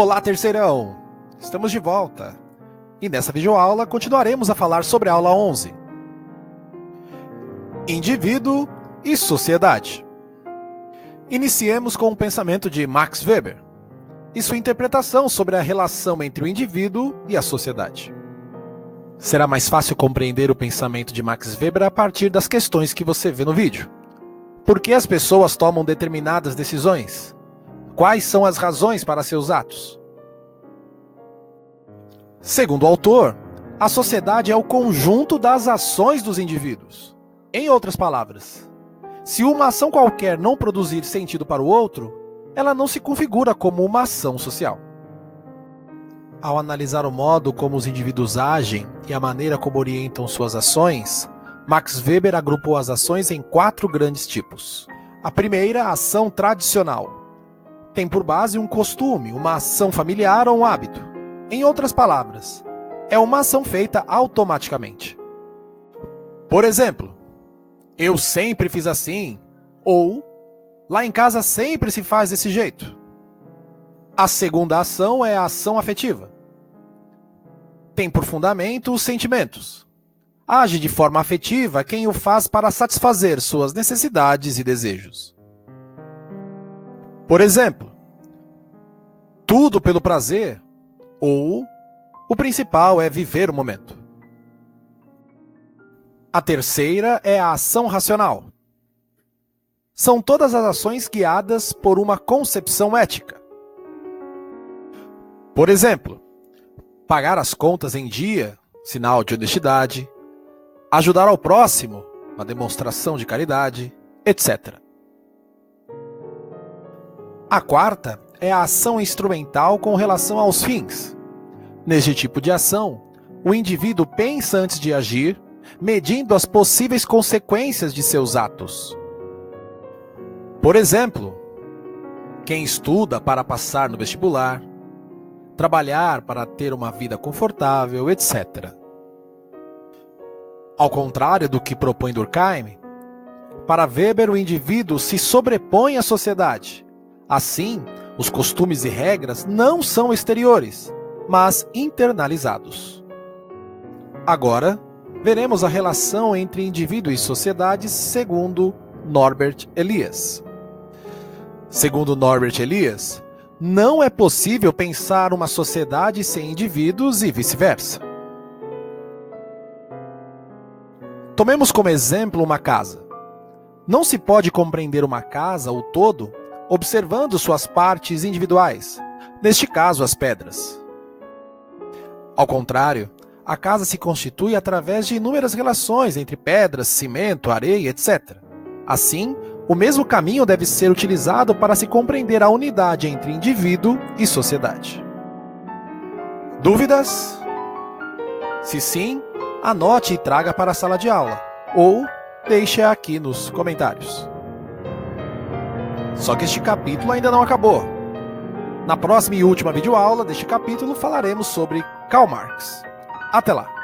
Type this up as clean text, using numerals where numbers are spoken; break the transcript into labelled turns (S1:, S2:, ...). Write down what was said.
S1: Olá, terceirão! Estamos de volta. E nessa videoaula continuaremos a falar sobre a aula 11. Indivíduo e sociedade. Iniciemos com o pensamento de Max Weber e sua interpretação sobre a relação entre o indivíduo e a sociedade. Será mais fácil compreender o pensamento de Max Weber a partir das questões que você vê no vídeo. Por que as pessoas tomam determinadas decisões? Quais são as razões para seus atos? Segundo o autor, a sociedade é o conjunto das ações dos indivíduos. Em outras palavras, se uma ação qualquer não produzir sentido para o outro, ela não se configura como uma ação social. Ao analisar o modo como os indivíduos agem e a maneira como orientam suas ações, Max Weber agrupou as ações em 4 grandes tipos. A primeira, a ação tradicional. Tem por base um costume, uma ação familiar ou um hábito. Em outras palavras, é uma ação feita automaticamente. Por exemplo, eu sempre fiz assim, ou lá em casa sempre se faz desse jeito. A segunda ação é a ação afetiva. Tem por fundamento os sentimentos. Age de forma afetiva quem o faz para satisfazer suas necessidades e desejos. Por exemplo, tudo pelo prazer, ou o principal é viver o momento. A terceira é a ação racional. São todas as ações guiadas por uma concepção ética. Por exemplo, pagar as contas em dia, sinal de honestidade, ajudar ao próximo, uma demonstração de caridade, etc. A quarta é a ação instrumental com relação aos fins. Neste tipo de ação, o indivíduo pensa antes de agir, medindo as possíveis consequências de seus atos. Por exemplo, quem estuda para passar no vestibular, trabalhar para ter uma vida confortável, etc. Ao contrário do que propõe Durkheim, para Weber o indivíduo se sobrepõe à sociedade. Assim, os costumes e regras não são exteriores, mas internalizados. Agora, veremos a relação entre indivíduo e sociedade segundo Norbert Elias. Segundo Norbert Elias, não é possível pensar uma sociedade sem indivíduos e vice-versa. Tomemos como exemplo uma casa. Não se pode compreender uma casa, o todo, observando suas partes individuais, neste caso as pedras. Ao contrário, a casa se constitui através de inúmeras relações entre pedras, cimento, areia, etc. Assim, o mesmo caminho deve ser utilizado para se compreender a unidade entre indivíduo e sociedade. Dúvidas? Se sim, anote e traga para a sala de aula, ou deixe aqui nos comentários. Só que este capítulo ainda não acabou. Na próxima e última videoaula deste capítulo falaremos sobre Karl Marx. Até lá!